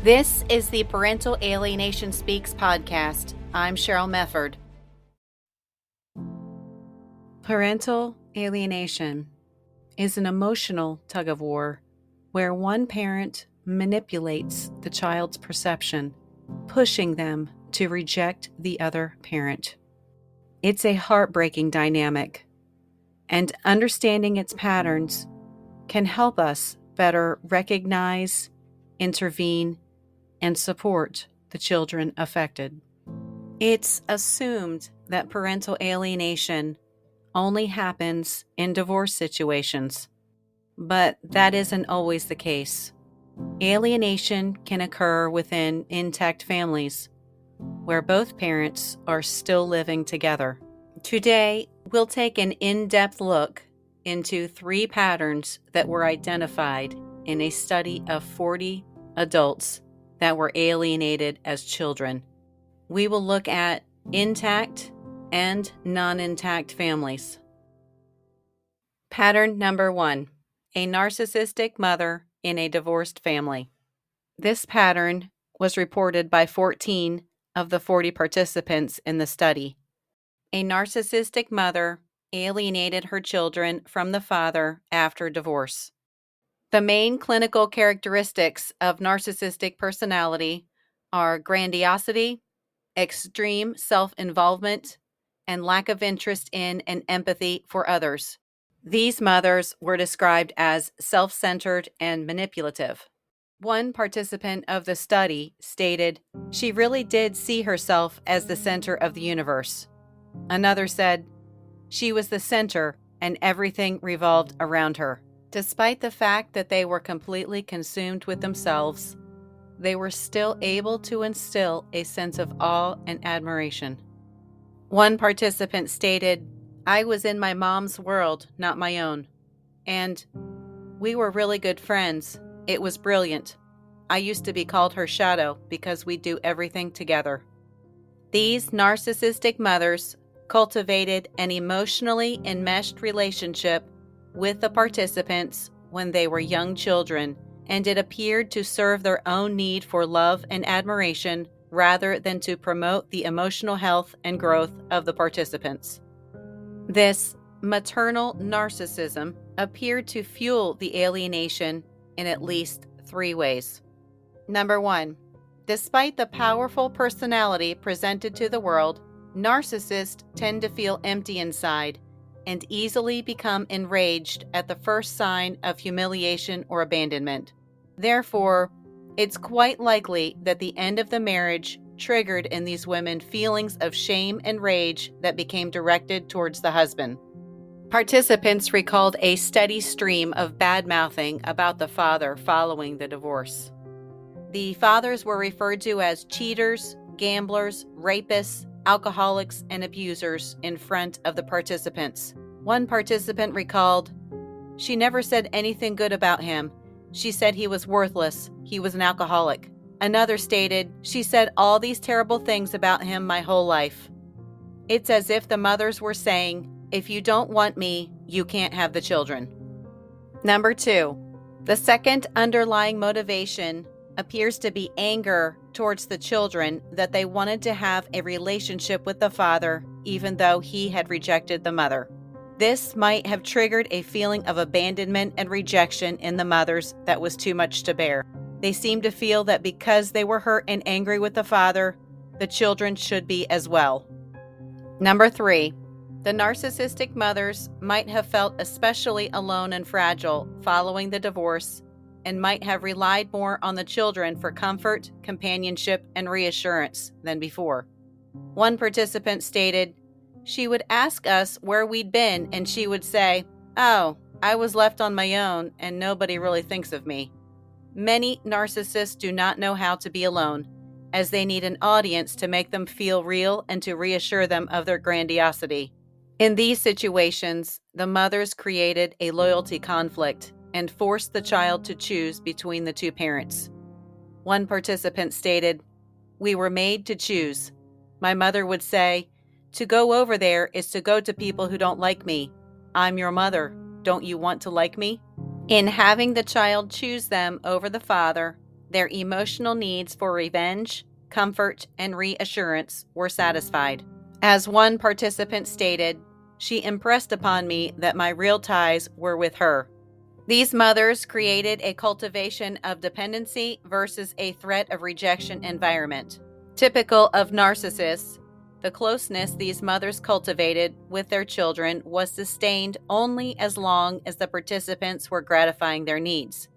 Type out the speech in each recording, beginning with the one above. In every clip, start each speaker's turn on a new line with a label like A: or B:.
A: This is the Parental Alienation Speaks podcast. I'm Cheryl Mefford. Parental alienation is an emotional tug-of-war where one parent manipulates the child's perception, pushing them to reject the other parent. It's a heartbreaking dynamic, and understanding its patterns can help us better recognize, intervene, and support the children affected. It's assumed that parental alienation only happens in divorce situations, but that isn't always the case. Alienation can occur within intact families where both parents are still living together. Today, we'll take an in-depth look into 3 patterns that were identified in a study of 40 adults that were alienated as children. We will look at intact and non-intact families. Pattern number 1, a narcissistic mother in a divorced family. This pattern was reported by 14 of the 40 participants in the study. A narcissistic mother alienated her children from the father after divorce. The main clinical characteristics of narcissistic personality are grandiosity, extreme self-involvement, and lack of interest in and empathy for others. These mothers were described as self-centered and manipulative. One participant of the study stated she really did see herself as the center of the universe. Another said she was the center and everything revolved around her. Despite the fact that they were completely consumed with themselves, they were still able to instill a sense of awe and admiration. One participant stated, "I was in my mom's world, not my own. And we were really good friends. It was brilliant. I used to be called her shadow because we do everything together." These narcissistic mothers cultivated an emotionally enmeshed relationship with the participants when they were young children, and it appeared to serve their own need for love and admiration rather than to promote the emotional health and growth of the participants. This maternal narcissism appeared to fuel the alienation in at least 3 ways. Number 1, despite the powerful personality presented to the world, narcissists tend to feel empty inside and easily become enraged at the first sign of humiliation or abandonment. Therefore, it's quite likely that the end of the marriage triggered in these women feelings of shame and rage that became directed towards the husband. Participants recalled a steady stream of bad-mouthing about the father following the divorce. The fathers were referred to as cheaters, gamblers, rapists, alcoholics, and abusers in front of the participants. One participant recalled, "She never said anything good about him. She said he was worthless. He was an alcoholic." Another stated, "She said all these terrible things about him my whole life." It's as if the mothers were saying, "If you don't want me, you can't have the children." Number 2, the second underlying motivation appears to be anger towards the children, that they wanted to have a relationship with the father even though he had rejected the mother. This might have triggered a feeling of abandonment and rejection in the mothers that was too much to bear. They seemed to feel that because they were hurt and angry with the father, the children should be as well. Number 3, the narcissistic mothers might have felt especially alone and fragile following the divorce and might have relied more on the children for comfort, companionship, and reassurance than before. One participant stated, "She would ask us where we'd been and she would say, 'Oh, I was left on my own and nobody really thinks of me.'" Many narcissists do not know how to be alone, as they need an audience to make them feel real and to reassure them of their grandiosity. In these situations, the mothers created a loyalty conflict and forced the child to choose between the 2 parents. One participant stated, "We were made to choose. My mother would say, 'To go over there is to go to people who don't like me. I'm your mother. Don't you want to like me?'" In having the child choose them over the father, Their emotional needs for revenge, comfort, and reassurance were satisfied. As one participant stated, she impressed upon me that my real ties were with her. These mothers created a cultivation of dependency versus a threat of rejection environment. Typical of narcissists, the closeness these mothers cultivated with their children was sustained only as long as the participants were gratifying their needs.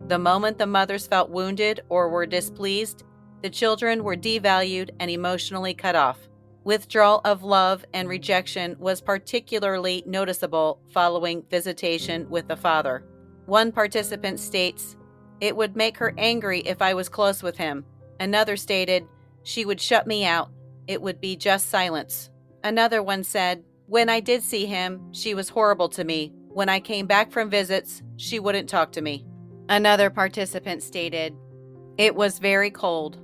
A: The moment the mothers felt wounded or were displeased, the children were devalued and emotionally cut off. Withdrawal of love and rejection was particularly noticeable following visitation with the father. One participant states, "It would make her angry if I was close with him." Another stated, "She would shut me out. It would be just silence." Another one said, "When I did see him, she was horrible to me. When I came back from visits, she wouldn't talk to me." Another participant stated, "It was very cold.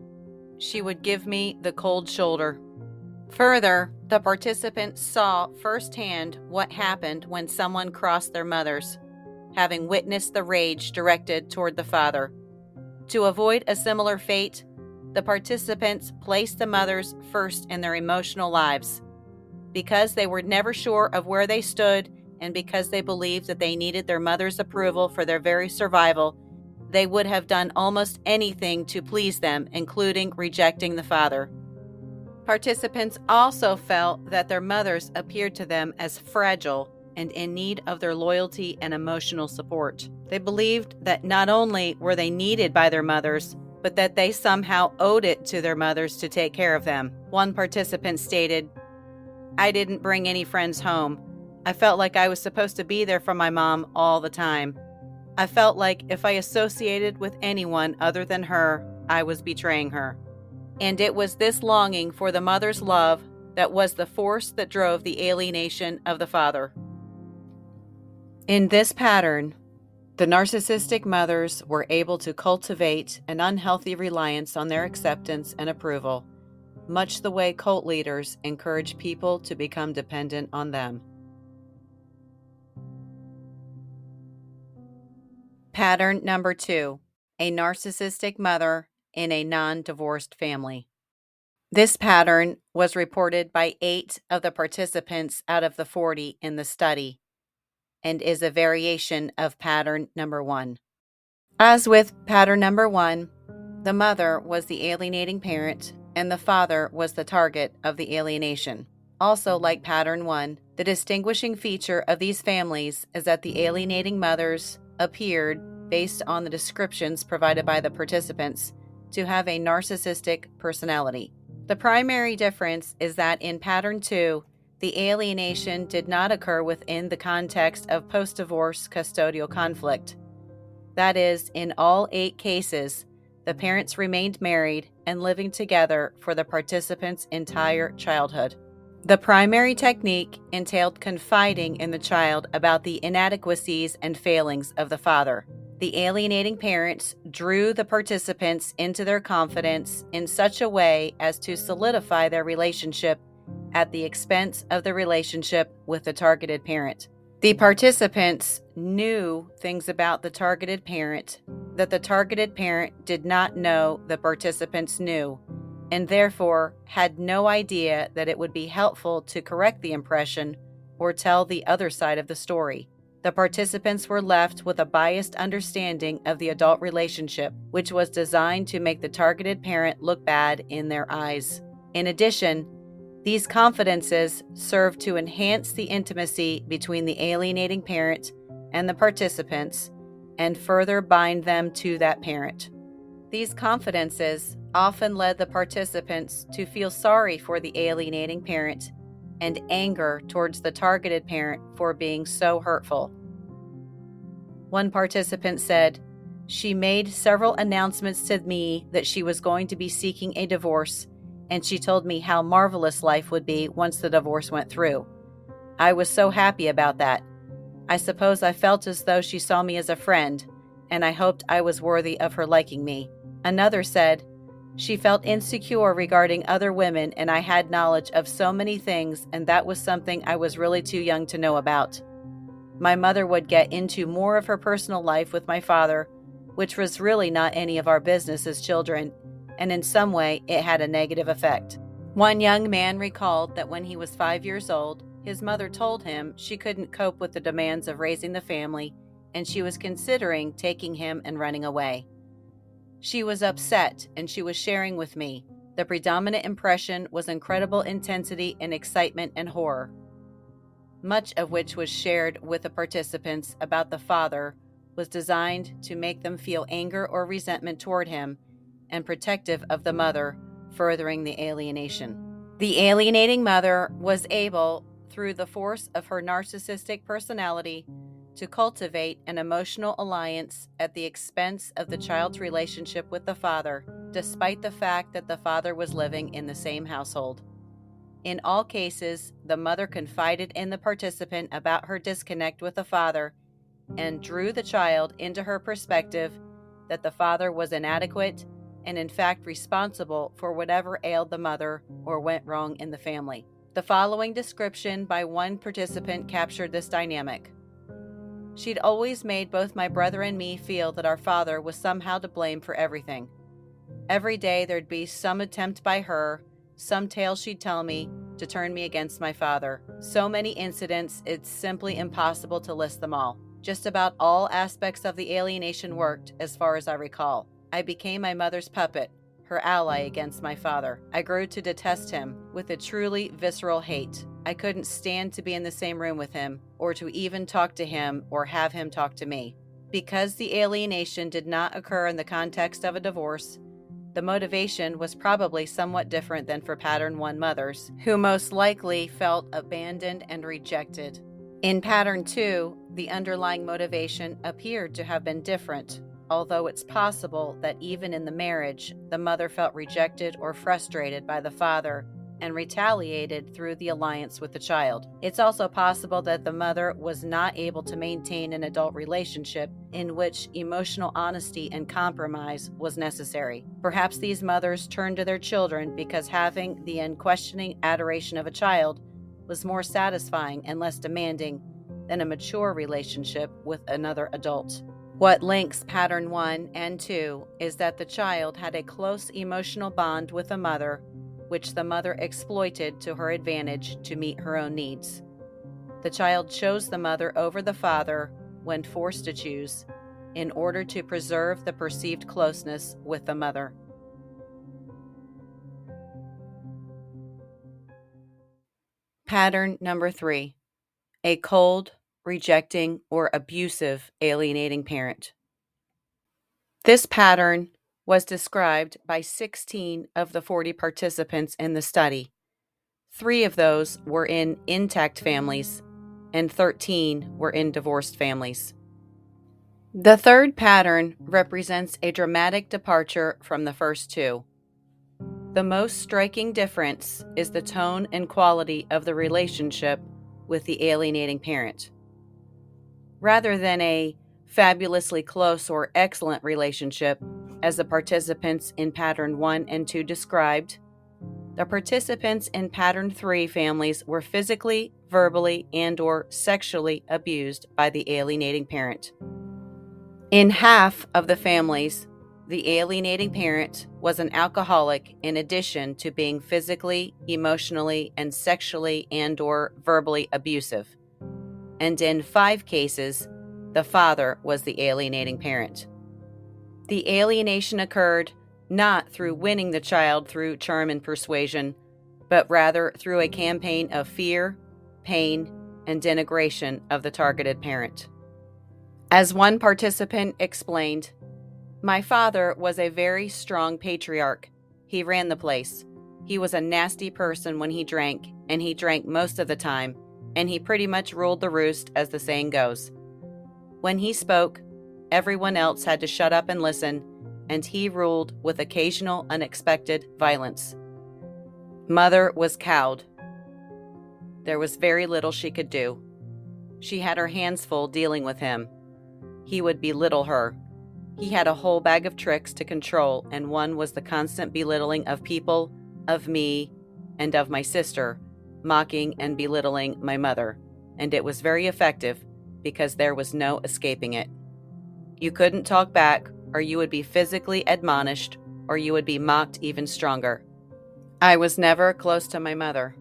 A: She would give me the cold shoulder." Further, the participants saw firsthand what happened when someone crossed their mothers, having witnessed the rage directed toward the father. To avoid a similar fate, the participants placed the mothers first in their emotional lives. Because they were never sure of where they stood and because they believed that they needed their mother's approval for their very survival, they would have done almost anything to please them, including rejecting the father. Participants also felt that their mothers appeared to them as fragile and in need of their loyalty and emotional support. They believed that not only were they needed by their mothers, but that they somehow owed it to their mothers to take care of them. One participant stated, "I didn't bring any friends home. I felt like I was supposed to be there for my mom all the time. I felt like if I associated with anyone other than her, I was betraying her." And it was this longing for the mother's love that was the force that drove the alienation of the father. In this pattern, the narcissistic mothers were able to cultivate an unhealthy reliance on their acceptance and approval, much the way cult leaders encourage people to become dependent on them. Pattern number 2, a narcissistic mother in a non-divorced family. This pattern was reported by 8 of the participants out of the 40 in the study and is a variation of pattern number 1. As with pattern number 1, the mother was the alienating parent and the father was the target of the alienation. Also, like pattern 1, the distinguishing feature of these families is that the alienating mothers appeared, based on the descriptions provided by the participants, to have a narcissistic personality. The primary difference is that in pattern 2, the alienation did not occur within the context of post-divorce custodial conflict. That is, in all 8 cases, the parents remained married and living together for the participants' entire childhood. The primary technique entailed confiding in the child about the inadequacies and failings of the father. The alienating parents drew the participants into their confidence in such a way as to solidify their relationship at the expense of the relationship with the targeted parent. The participants knew things about the targeted parent that the targeted parent did not know the participants knew, and therefore had no idea that it would be helpful to correct the impression or tell the other side of the story. The participants were left with a biased understanding of the adult relationship, which was designed to make the targeted parent look bad in their eyes. In addition, these confidences served to enhance the intimacy between the alienating parent and the participants and further bind them to that parent. These confidences often led the participants to feel sorry for the alienating parent and anger towards the targeted parent for being so hurtful. One participant said, "She made several announcements to me that she was going to be seeking a divorce, and she told me how marvelous life would be once the divorce went through. I was so happy about that. I suppose I felt as though she saw me as a friend, and I hoped I was worthy of her liking me." Another said, "She felt insecure regarding other women, and I had knowledge of so many things, and that was something I was really too young to know about. My mother would get into more of her personal life with my father, which was really not any of our business as children, and in some way it had a negative effect. One young man recalled that when he was 5 years old, his mother told him she couldn't cope with the demands of raising the family, and she was considering taking him and running away. She was upset, and she was sharing with me. The predominant impression was incredible intensity and excitement and horror, much of which was shared with the participants about the father was designed to make them feel anger or resentment toward him and protective of the mother, furthering the alienation. The alienating mother was able, through the force of her narcissistic personality, to cultivate an emotional alliance at the expense of the child's relationship with the father, despite the fact that the father was living in the same household. In all cases, the mother confided in the participant about her disconnect with the father and drew the child into her perspective that the father was inadequate and in fact responsible for whatever ailed the mother or went wrong in the family. The following description by one participant captured this dynamic. She'd always made both my brother and me feel that our father was somehow to blame for everything. Every day there'd be some attempt by her, some tale she'd tell me, to turn me against my father. So many incidents, it's simply impossible to list them all. Just about all aspects of the alienation worked, as far as I recall. I became my mother's puppet, her ally against my father. I grew to detest him with a truly visceral hate. I couldn't stand to be in the same room with him, or to even talk to him or have him talk to me. Because the alienation did not occur in the context of a divorce, the motivation was probably somewhat different than for Pattern 1 mothers, who most likely felt abandoned and rejected. In Pattern 2, the underlying motivation appeared to have been different, although it's possible that even in the marriage, the mother felt rejected or frustrated by the father and retaliated through the alliance with the child. It's also possible that the mother was not able to maintain an adult relationship in which emotional honesty and compromise was necessary. Perhaps these mothers turned to their children because having the unquestioning adoration of a child was more satisfying and less demanding than a mature relationship with another adult. What links Pattern 1 and 2 is that the child had a close emotional bond with the mother, which the mother exploited to her advantage to meet her own needs. The child chose the mother over the father when forced to choose, in order to preserve the perceived closeness with the mother. Pattern number 3. A cold, rejecting, or abusive alienating parent. This pattern was described by 16 of the 40 participants in the study. 3 of those were in intact families, and 13 were in divorced families. The third pattern represents a dramatic departure from the first 2. The most striking difference is the tone and quality of the relationship with the alienating parent. Rather than a fabulously close or excellent relationship, as the participants in Pattern 1 and 2 described, the participants in Pattern 3 families were physically, verbally, and/or sexually abused by the alienating parent. In half of the families, the alienating parent was an alcoholic in addition to being physically, emotionally, and sexually and/or verbally abusive. And in 5 cases, the father was the alienating parent. The alienation occurred not through winning the child through charm and persuasion, but rather through a campaign of fear, pain, and denigration of the targeted parent. As one participant explained, "My father was a very strong patriarch. He ran the place. He was a nasty person when he drank, and he drank most of the time, and he pretty much ruled the roost, as the saying goes. When he spoke, everyone else had to shut up and listen, and he ruled with occasional unexpected violence. Mother was cowed. There was very little she could do. She had her hands full dealing with him. He would belittle her. He had a whole bag of tricks to control, and one was the constant belittling of people, of me, and of my sister, mocking and belittling my mother, and it was very effective because there was no escaping it. You couldn't talk back or you would be physically admonished, or you would be mocked even stronger. I was never close to my mother.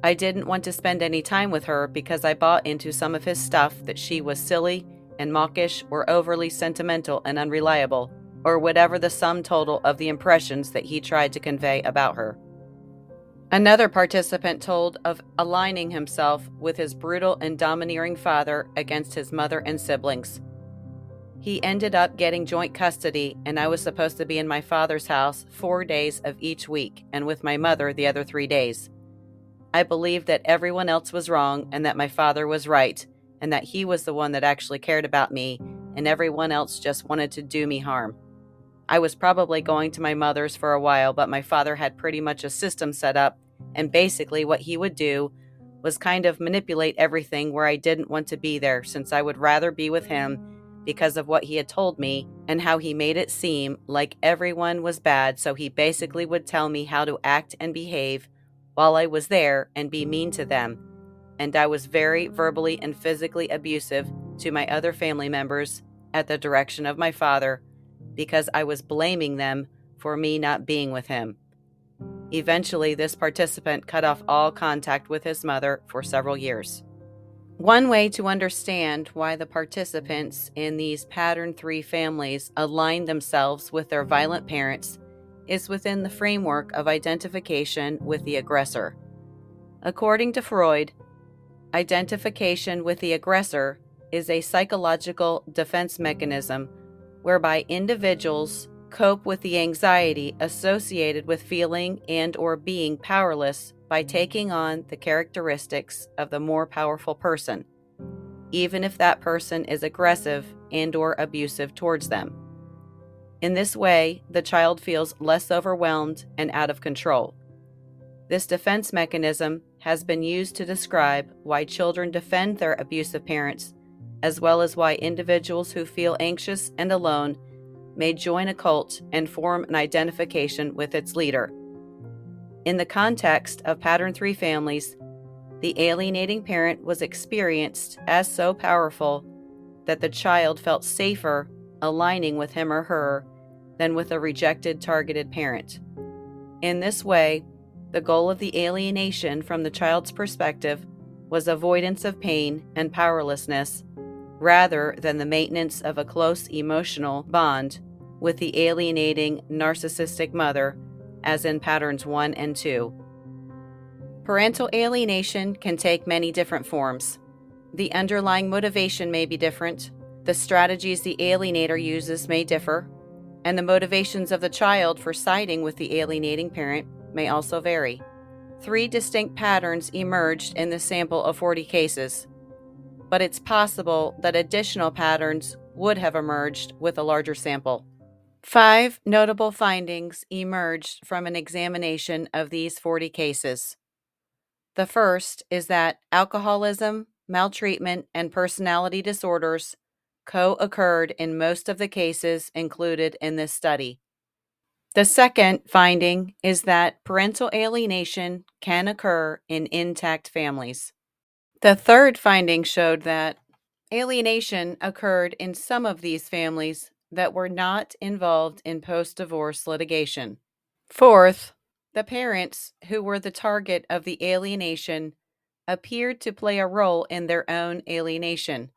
A: I didn't want to spend any time with her because I bought into some of his stuff that she was silly and mawkish or overly sentimental and unreliable, or whatever the sum total of the impressions that he tried to convey about her. Another participant told of aligning himself with his brutal and domineering father against his mother and siblings. He ended up getting joint custody, and I was supposed to be in my father's house 4 days of each week and with my mother the other 3 days. I believed that everyone else was wrong and that my father was right, and that he was the one that actually cared about me, and everyone else just wanted to do me harm. I was probably going to my mother's for a while, but my father had pretty much a system set up, and basically what he would do was kind of manipulate everything where I didn't want to be there, since I would rather be with him because of what he had told me and how he made it seem like everyone was bad. So he basically would tell me how to act and behave while I was there and be mean to them. And I was very verbally and physically abusive to my other family members at the direction of my father because I was blaming them for me not being with him. Eventually, this participant cut off all contact with his mother for several years. One way to understand why the participants in these Pattern 3 families align themselves with their violent parents is within the framework of identification with the aggressor. According to Freud, identification with the aggressor is a psychological defense mechanism whereby individuals cope with the anxiety associated with feeling and or being powerless by taking on the characteristics of the more powerful person, even if that person is aggressive and or abusive towards them. In this way, the child feels less overwhelmed and out of control. This defense mechanism has been used to describe why children defend their abusive parents, as well as why individuals who feel anxious and alone may join a cult and form an identification with its leader. In the context of Pattern 3 families, the alienating parent was experienced as so powerful that the child felt safer aligning with him or her than with a rejected, targeted parent. In this way, the goal of the alienation from the child's perspective was avoidance of pain and powerlessness rather than the maintenance of a close emotional bond with the alienating narcissistic mother, as in Patterns 1 and 2. Parental alienation can take many different forms. The underlying motivation may be different, the strategies the alienator uses may differ, and the motivations of the child for siding with the alienating parent may also vary. 3 distinct patterns emerged in the sample of 40 cases, but it's possible that additional patterns would have emerged with a larger sample. 5 notable findings emerged from an examination of these 40 cases. The first is that alcoholism, maltreatment, and personality disorders co-occurred in most of the cases included in this study. The second finding is that parental alienation can occur in intact families. The third finding showed that alienation occurred in some of these families that were not involved in post-divorce litigation. Fourth, the parents who were the target of the alienation appeared to play a role in their own alienation.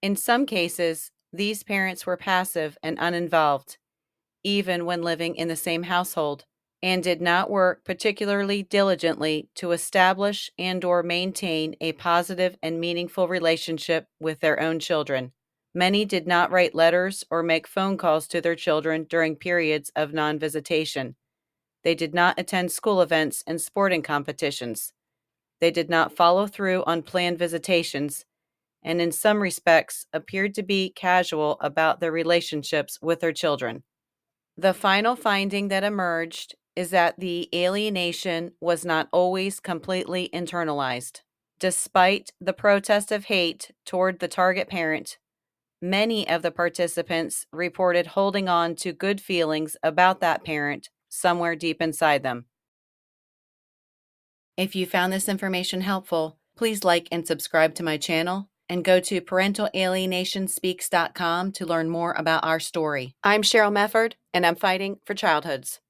A: In some cases, these parents were passive and uninvolved, even when living in the same household, and did not work particularly diligently to establish and or maintain a positive and meaningful relationship with their own children. Many did not write letters or make phone calls to their children during periods of non-visitation. They did not attend school events and sporting competitions. They did not follow through on planned visitations, and in some respects appeared to be casual about their relationships with their children. The final finding that emerged is that the alienation was not always completely internalized. Despite the protest of hate toward the target parent, many of the participants reported holding on to good feelings about that parent somewhere deep inside them. If you found this information helpful, please like and subscribe to my channel and go to parentalalienationspeaks.com to learn more about our story. I'm Cheryl Mefford, and I'm fighting for childhoods.